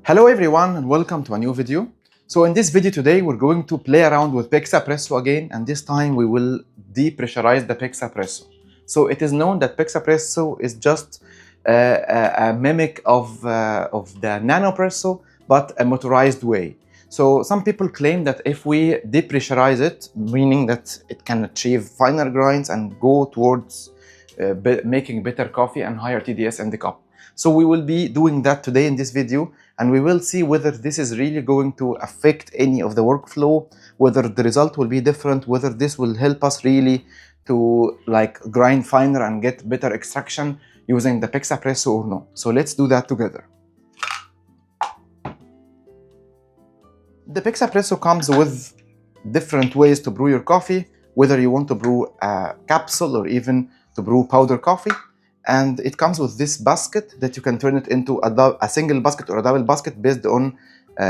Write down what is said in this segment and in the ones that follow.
Hello everyone and welcome to a new video. So in this video today we're going to play around with Pixapresso again, and this time we will depressurize the Pixapresso. So it is known that Pixapresso is just a mimic of the NanoPresso, but a motorized way. So some people claim that if we depressurize it, meaning that it can achieve finer grinds and go towards making better coffee and higher TDS in the cup. So we will be doing that today in this video, and we will see whether this is really going to affect any of the workflow, whether the result will be different, whether this will help us really to grind finer and get better extraction using the Pixapresso or no. So let's do that together. The Pixapresso comes with different ways to brew your coffee, whether you want to brew a capsule or even to brew powder coffee. And it comes with this basket that you can turn it into a single basket or a double basket based on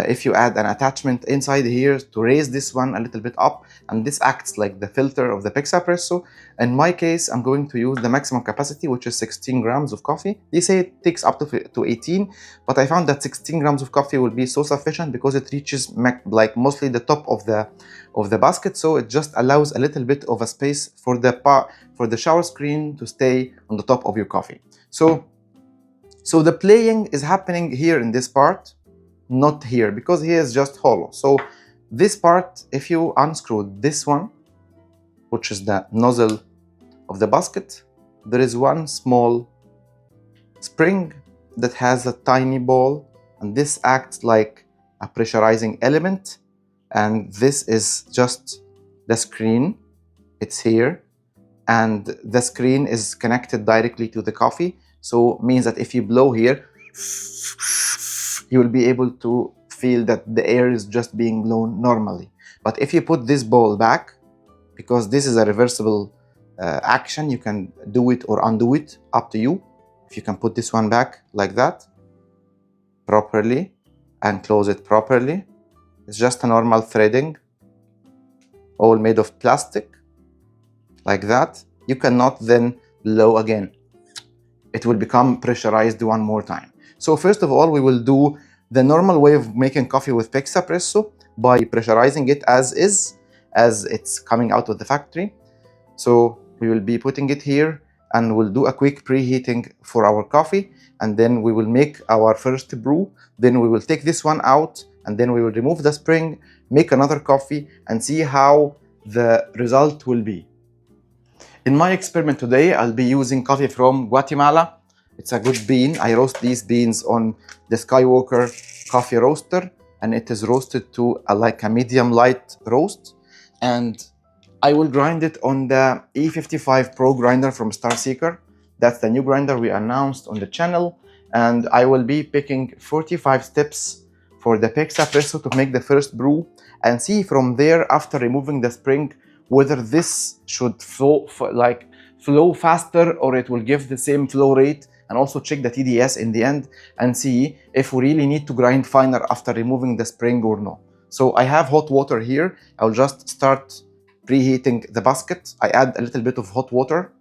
if you add an attachment inside here to raise this one a little bit up, and this acts like the filter of the Pixapresso. In my case, I'm going to use the maximum capacity, which is 16 grams of coffee. They say it takes up to 18, but I found that 16 grams of coffee will be so sufficient because it reaches mostly the top of the basket, so it just allows a little bit of a space for the shower screen to stay on the top of your coffee. So the playing is happening here in this part, not here, because here is just hollow. So this part, if you unscrew this one, which is the nozzle of the basket, there is one small spring that has a tiny ball, and this acts like a pressurizing element, and this is just the screen. It's here, and the screen is connected directly to the coffee, so it means that if you blow here, you will be able to feel that the air is just being blown normally. But if you put this ball back, because this is a reversible action, you can do it or undo it, up to you. If you can put this one back like that properly and close it properly, it's just a normal threading, all made of plastic, like that. You cannot then blow again. It will become pressurized one more time. So first of all, we will do the normal way of making coffee with Pixapresso by pressurizing it as is, as it's coming out of the factory. So we will be putting it here, and we'll do a quick preheating for our coffee, and then we will make our first brew. Then we will take this one out, and then we will remove the spring, make another coffee, and see how the result will be. In my experiment today, I'll be using coffee from Guatemala. It's a good bean. I roast these beans on the Skywalker coffee roaster, and it is roasted to like a medium light roast. And I will grind it on the E55 Pro grinder from Starseeker. That's the new grinder we announced on the channel. And I will be picking 45 steps for the Pixapresso to make the first brew, and see from there, after removing the spring, whether this should flow faster or it will give the same flow rate, and also check the TDS in the end and see if we really need to grind finer after removing the spring or no. So I have hot water here. I'll just start preheating the basket. I add a little bit of hot water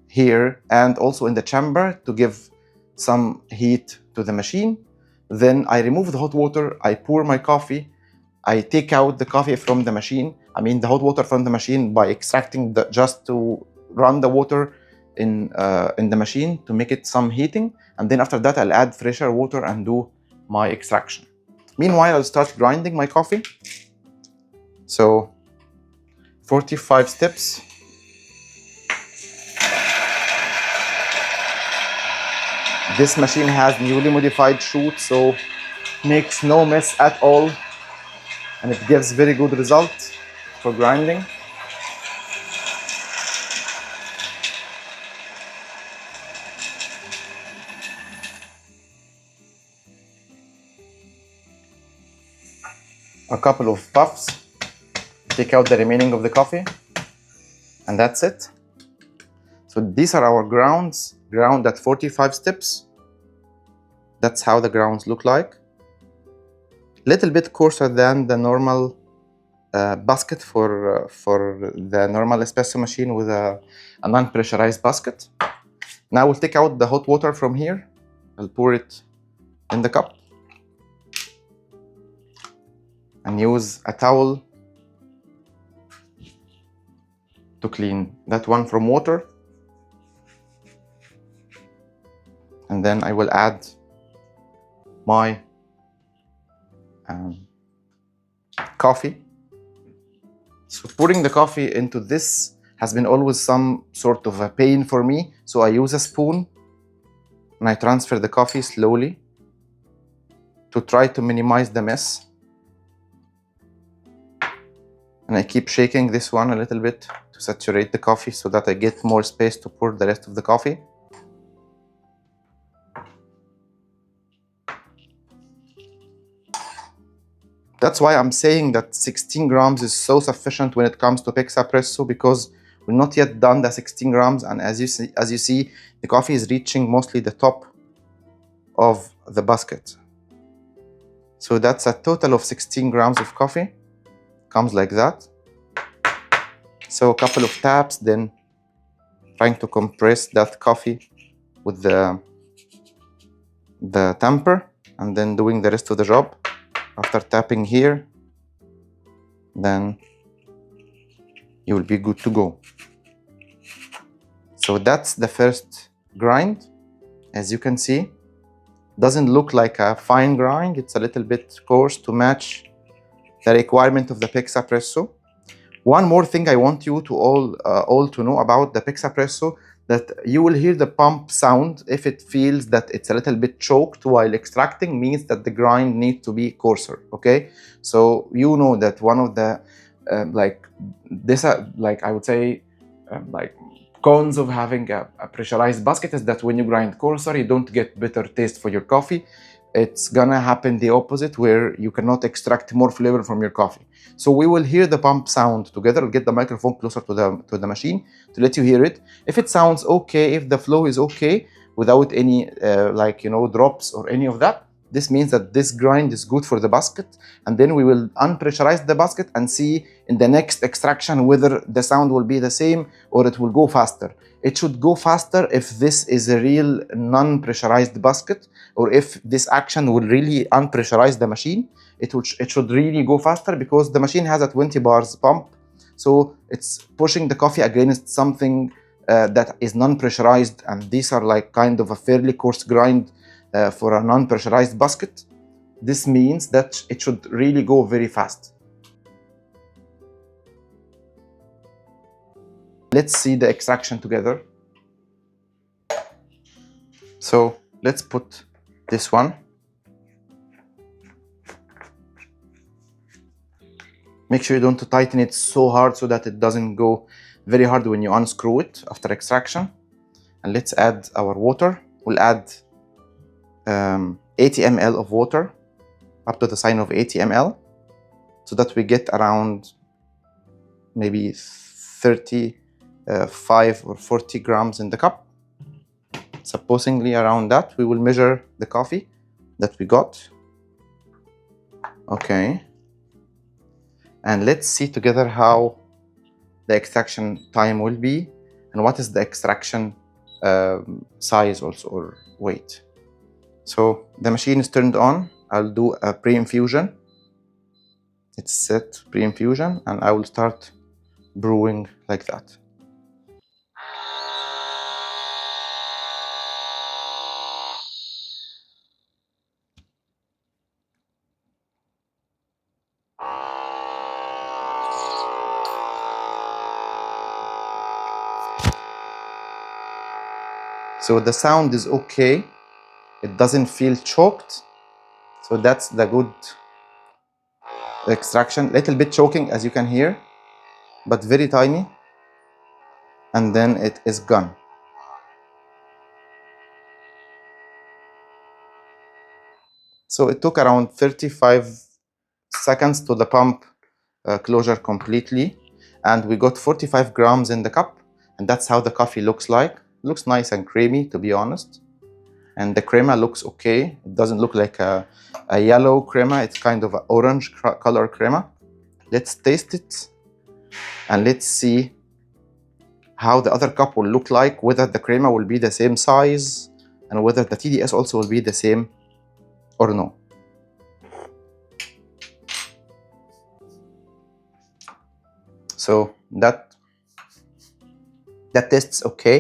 here and also in the chamber to give some heat to the machine. Then I remove the hot water, I pour my coffee, I take out the coffee from the machine, the hot water from the machine, by extracting just to run the water in the machine to make it some heating, and then after that I'll add fresher water and do my extraction. Meanwhile, I'll start grinding my coffee. So 45 steps. This machine has newly modified chutes, so makes no mess at all, and it gives very good result for grinding. A couple of puffs, take out the remaining of the coffee, and that's it. So these are our grounds, ground at 45 steps. That's how the grounds look like. Little bit coarser than the normal basket for the normal espresso machine with a non-pressurized basket. Now we'll take out the hot water from here. I'll pour it in the cup and use a towel to clean that one from water. And then I will add my coffee. So pouring the coffee into this has been always some sort of a pain for me. So I use a spoon and I transfer the coffee slowly to try to minimize the mess. And I keep shaking this one a little bit to saturate the coffee so that I get more space to pour the rest of the coffee. That's why I'm saying that 16 grams is so sufficient when it comes to Pixapresso, because we're not yet done the 16 grams, and as you see, the coffee is reaching mostly the top of the basket. So that's a total of 16 grams of coffee. Comes like that. So a couple of taps, then trying to compress that coffee with the tamper, and then doing the rest of the job. After tapping here, then you will be good to go. So that's the first grind. As you can see, doesn't look like a fine grind. It's a little bit coarse to match the requirement of the Pixapresso. One more thing I want you to all to know about the Pixapresso, that you will hear the pump sound. If it feels that it's a little bit choked while extracting, means that the grind needs to be coarser, okay? So you know that one of the I would say cons of having a pressurized basket is that when you grind coarser, you don't get better taste for your coffee. It's gonna happen the opposite, where you cannot extract more flavor from your coffee. So we will hear the pump sound together. I'll get the microphone closer to the machine to let you hear it. If it sounds okay, if the flow is okay, without any drops or any of that, this means that this grind is good for the basket. And then we will unpressurize the basket and see in the next extraction whether the sound will be the same or it will go faster. It should go faster if this is a real non-pressurized basket, or if this action will really unpressurize the machine. It should really go faster, because the machine has a 20 bars pump. So it's pushing the coffee against something that is non-pressurized, and these are like kind of a fairly coarse grind for a non-pressurized basket. This means that it should really go very fast. Let's see the extraction together. So let's put this one. Make sure you don't tighten it so hard so that it doesn't go very hard when you unscrew it after extraction. And let's add our water. We'll add 80 ml of water, up to the sign of 80 ml, so that we get around maybe 35 or 40 grams in the cup. Supposedly around that. We will measure the coffee that we got. Okay. And let's see together how the extraction time will be, and what is the extraction size also, or weight. So the machine is turned on. I'll do a pre-infusion. It's set pre-infusion, and I will start brewing like that. So the sound is okay. It doesn't feel choked. So that's the good extraction. Little bit choking, as you can hear, but very tiny. And then it is gone. So it took around 35 seconds to the pump closure completely. And we got 45 grams in the cup. And that's how the coffee looks like. It looks nice and creamy, to be honest. And the crema looks okay. It doesn't look like a yellow crema. It's kind of an orange color crema. Let's taste it. And let's see how the other cup will look like, whether the crema will be the same size, and whether the TDS also will be the same or no. So that tastes okay.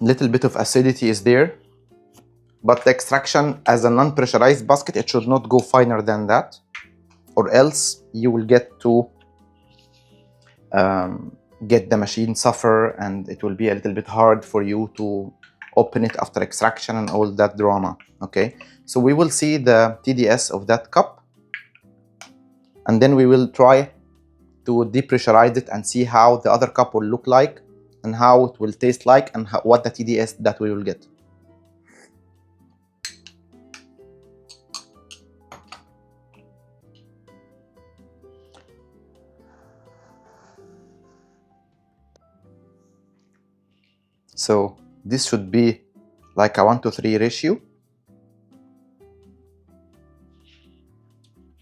Little bit of acidity is there, but the extraction as a non-pressurized basket, it should not go finer than that, or else you will get to get the machine suffer, and it will be a little bit hard for you to open it after extraction and all that drama. Okay, so we will see the TDS of that cup, and then we will try to depressurize it and see how the other cup will look like and how it will taste like and what the TDS that we will get. So this should be like a 1:3 ratio.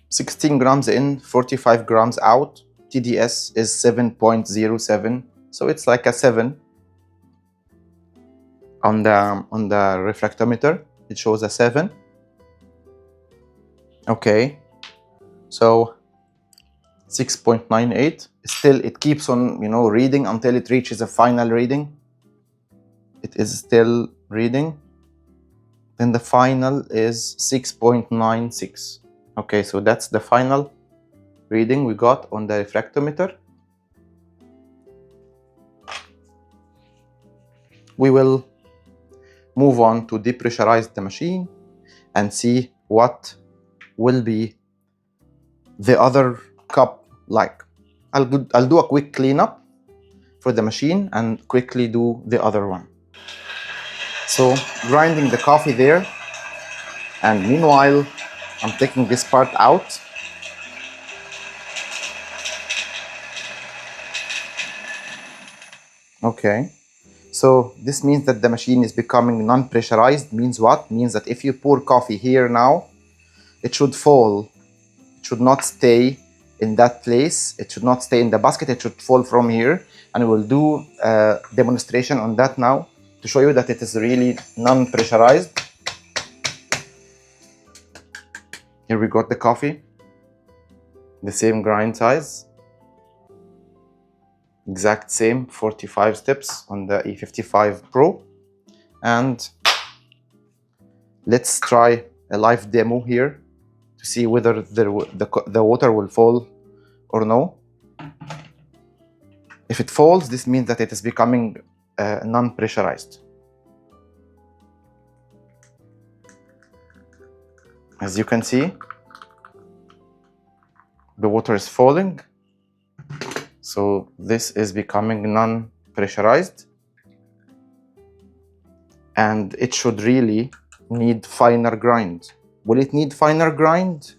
16 grams in, 45 grams out. TDS is 7.07, so it's like a 7. On the refractometer, it shows a 7. Okay, so 6.98. Still, it keeps on, you know, reading until it reaches a final reading. It is still reading. Then the final is 6.96. Okay, so that's the final reading we got on the refractometer. We will move on to depressurize the machine and see what will be the other cup like. I'll do a quick cleanup for the machine and quickly do the other one. So grinding the coffee there, and meanwhile I'm taking this part out. Okay, so this means that the machine is becoming non-pressurized. Means what? Means that if you pour coffee here now, it should fall. It should not stay in that place. It should not stay in the basket. It should fall from here. And we'll do a demonstration on that now to show you that it is really non-pressurized. Here we got the coffee, the same grind size, exact same 45 steps on the E55 Pro. And let's try a live demo here to see whether the water will fall or no. If it falls, this means that it is becoming non-pressurized. As you can see, the water is falling. So this is becoming non-pressurized. And it should really need finer grind. Will it need finer grind?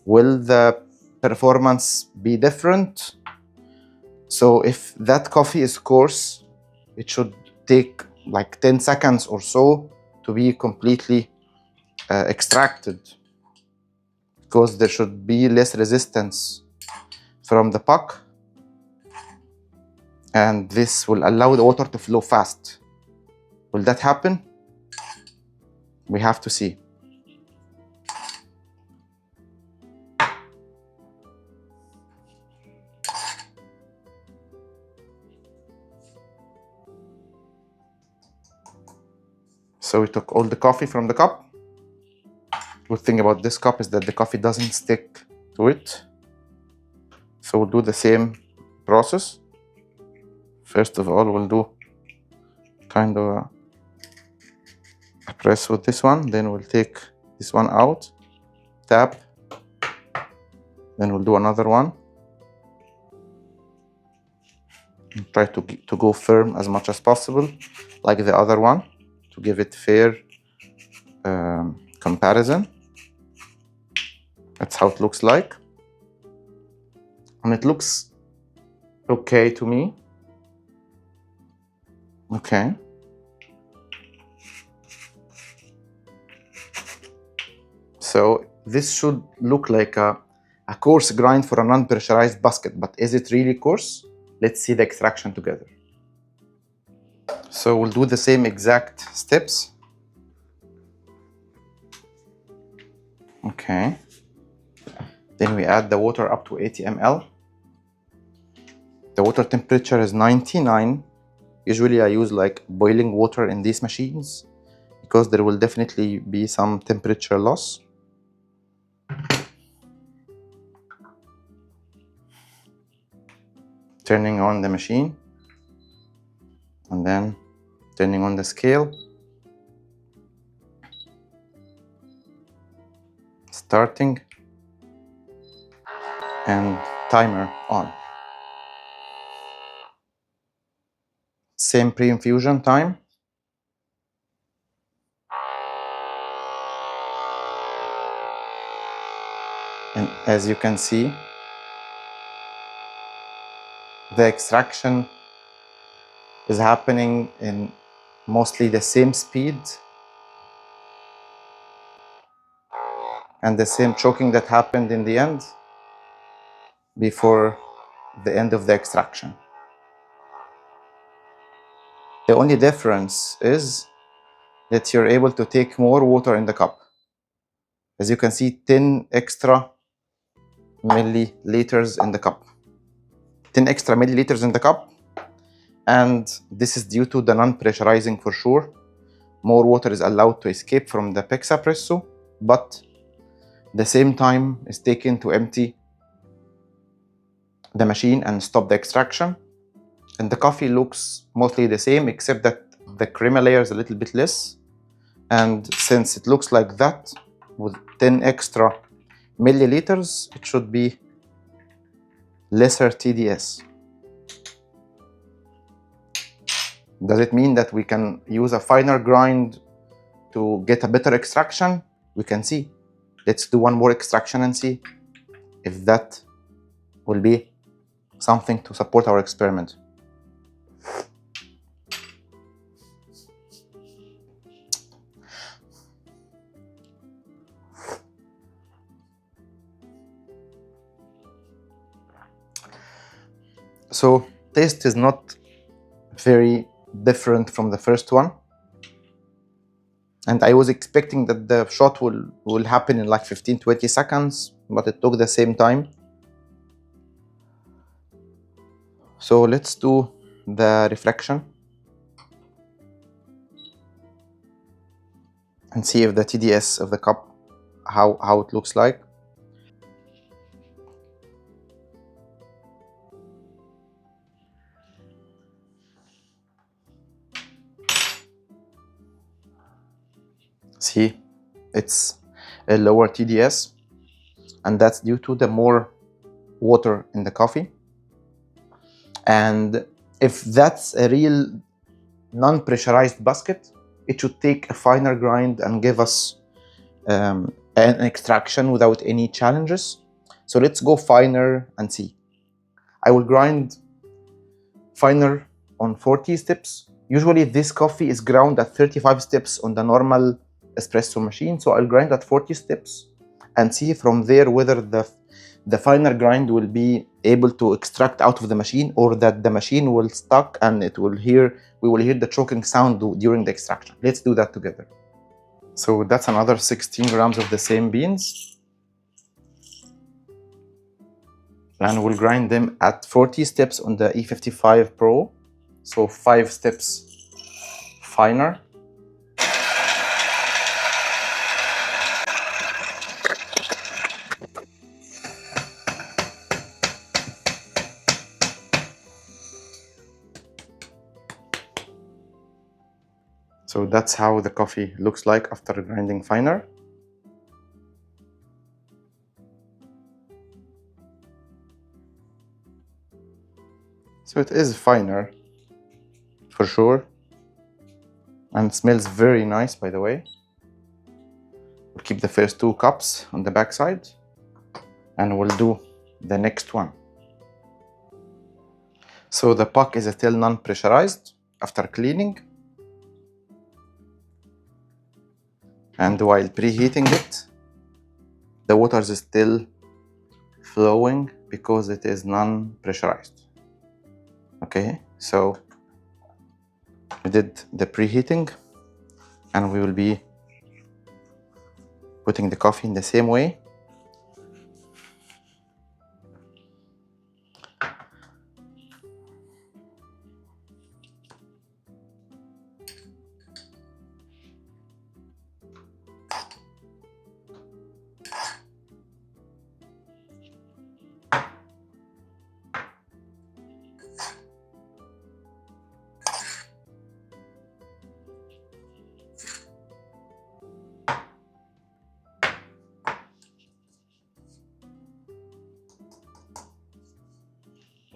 Will the performance be different? So if that coffee is coarse, it should take like 10 seconds or so to be completely extracted, because there should be less resistance from the puck, and this will allow the water to flow fast. Will that happen? We have to see. So we took all the coffee from the cup. Good thing about this cup is that the coffee doesn't stick to it. So we'll do the same process. First of all, we'll do kind of a press with this one. Then we'll take this one out, tap. Then we'll do another one. And try to go firm as much as possible, like the other one, to give it fair comparison. That's how it looks like. And it looks okay to me. Okay. So this should look like a coarse grind for a non-pressurized basket, but is it really coarse? Let's see the extraction together. So we'll do the same exact steps. Okay. Then we add the water up to 80 ml. The water temperature is 99. Usually I use like boiling water in these machines because there will definitely be some temperature loss. Turning on the machine and then turning on the scale. Starting and timer on. Same pre-infusion time. And as you can see, the extraction is happening in mostly the same speed and the same choking that happened in the end before the end of the extraction. The only difference is that you're able to take more water in the cup. As you can see, 10 extra milliliters in the cup. 10 extra milliliters in the cup, and this is due to the non-pressurizing for sure. More water is allowed to escape from the Pixapresso, but the same time is taken to empty the machine and stop the extraction. And the coffee looks mostly the same, except that the crema layer is a little bit less. And since it looks like that, with 10 extra milliliters, it should be lesser TDS. Does it mean that we can use a finer grind to get a better extraction? We can see. Let's do one more extraction and see if that will be something to support our experiment. So taste is not very different from the first one. And I was expecting that the shot will happen in like 15-20 seconds, but it took the same time. So let's do the reflection and see if the TDS of the cup, how it looks like. See, it's a lower TDS, and that's due to the more water in the coffee. And if that's a real non-pressurized basket, it should take a finer grind and give us an extraction without any challenges. So let's go finer and see. I will grind finer on 40 steps. Usually this coffee is ground at 35 steps on the normal espresso machine, so I'll grind at 40 steps and see from there whether the finer grind will be able to extract out of the machine, or that the machine will stuck and we will hear the choking sound during the extraction. Let's do that together. So that's another 16 grams of the same beans, and we'll grind them at 40 steps on the E55 Pro, so 5 steps finer. So that's how the coffee looks like after grinding finer. So it is finer for sure, and smells very nice, by the way. We'll keep the first 2 cups on the back side and we'll do the next one. So the puck is still non-pressurized after cleaning, and while preheating it, the water is still flowing because it is non-pressurized. Okay, so We did the preheating, and we will be putting the coffee in the same way.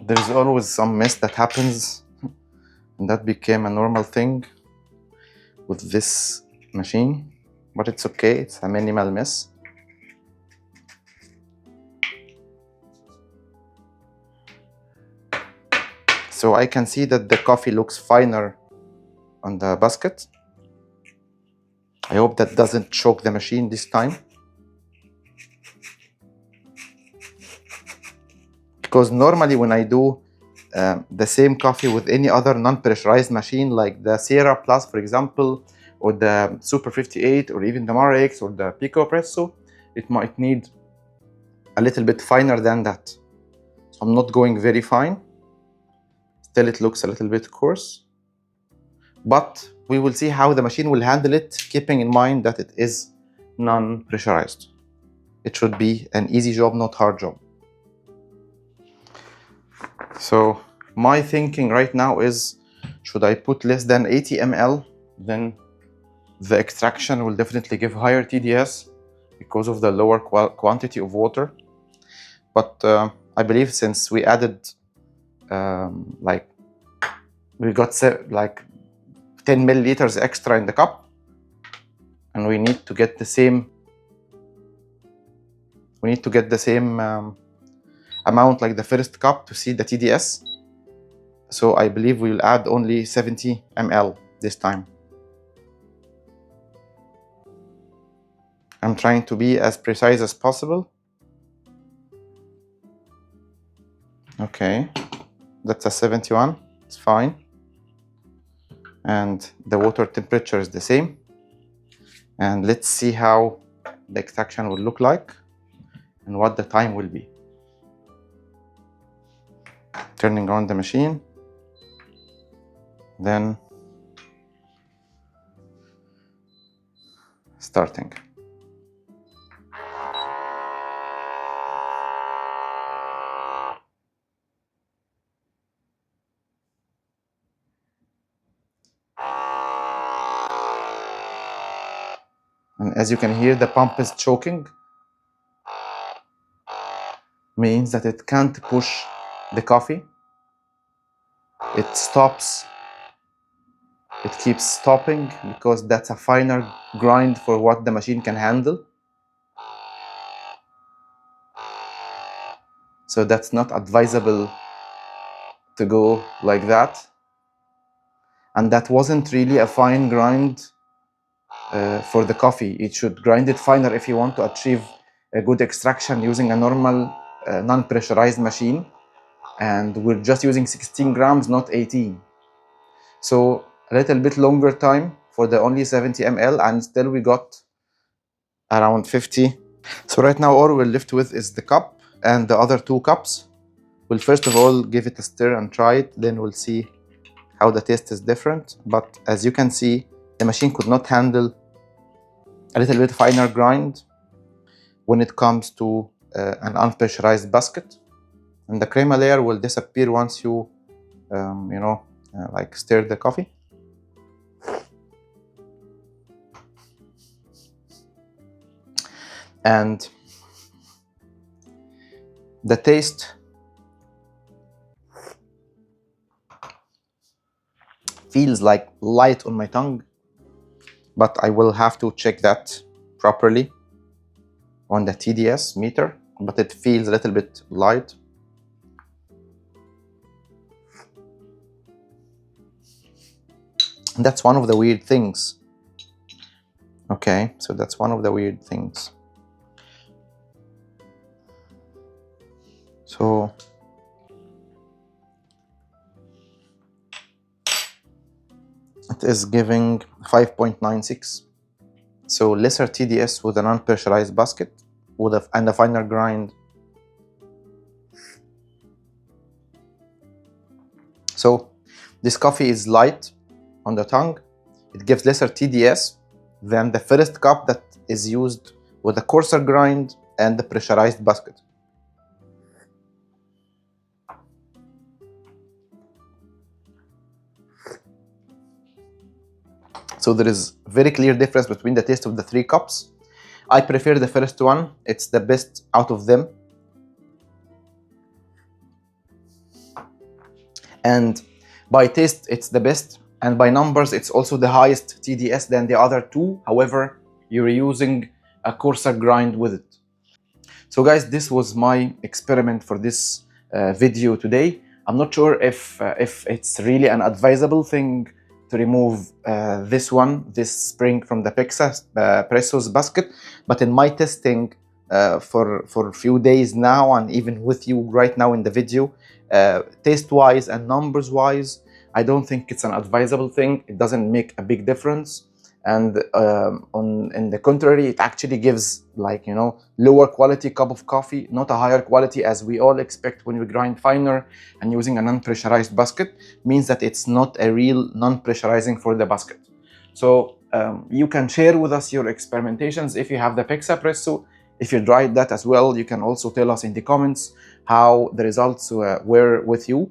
There's always some mess that happens, and that became a normal thing with this machine, but it's okay, it's a minimal mess. So I can see that the coffee looks finer on the basket. I hope that doesn't choke the machine this time. Because normally when I do the same coffee with any other non-pressurized machine, like the Sierra Plus, for example, or the Super 58, or even the Marex, or the Pixapresso, it might need a little bit finer than that. So I'm not going very fine. Still, it looks a little bit coarse. But we will see how the machine will handle it, keeping in mind that it is non-pressurized. It should be an easy job, not hard job. So my thinking right now is, should I put less than 80 ml? Then the extraction will definitely give higher TDS because of the lower quantity of water. But I believe since we added we got like 10 milliliters extra in the cup, and we need to get the same amount like the first cup to see the TDS. So I believe we will add only 70 ml this time. I'm trying to be as precise as possible. Okay, that's a 71, it's fine. And the water temperature is the same. And let's see how the extraction will look like and what the time will be. Turning on the machine, then starting. And as you can hear, the pump is choking. Means that it can't push the coffee. It stops. It keeps stopping because that's a finer grind for what the machine can handle. So that's not advisable to go like that. And that wasn't really a fine grind for the coffee. It should grind it finer if you want to achieve a good extraction using a normal non-pressurized machine. And we're just using 16 grams, not 18. So a little bit longer time for the only 70 ml, and still we got around 50. So right now all we're left with is the cup and the other 2 cups. We'll first of all give it a stir and try it, then we'll see how the taste is different. But as you can see, the machine could not handle a little bit finer grind when it comes to an unpressurized basket. And the crema layer will disappear once you, like stir the coffee. And the taste feels like light on my tongue, but I will have to check that properly on the TDS meter, but it feels a little bit light. And that's one of the weird things. Okay, so that's one of the weird things. So it is giving 5.96. So lesser TDS with a non-pressurized basket and a finer grind. So this coffee is light on the tongue. It gives lesser TDS than the first cup that is used with a coarser grind and the pressurized basket. So there is very clear difference between the taste of the three cups. I prefer the first one. It's the best out of them. And by taste, it's the best. And by numbers, it's also the highest TDS than the other two. However, you're using a coarser grind with it. So guys, this was my experiment for this video today. I'm not sure if it's really an advisable thing to remove this spring from the Pixapresso's basket, but in my testing for a few days now, and even with you right now in the video, taste-wise and numbers-wise, I don't think it's an advisable thing. It doesn't make a big difference. And in the contrary, it actually gives, like, you know, lower quality cup of coffee, not a higher quality as we all expect when we grind finer and using a non-pressurized basket. Means that it's not a real non-pressurizing for the basket. So you can share with us your experimentations if you have the Pixapresso. If you tried that as well, you can also tell us in the comments how the results were with you.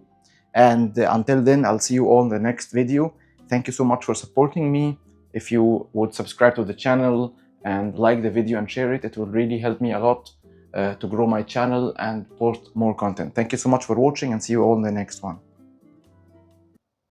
And until then, I'll see you all in the next video. Thank you so much for supporting me. If you would subscribe to the channel and like the video and share it, it will really help me a lot to grow my channel and post more content. Thank you so much for watching, and see you all in the next one.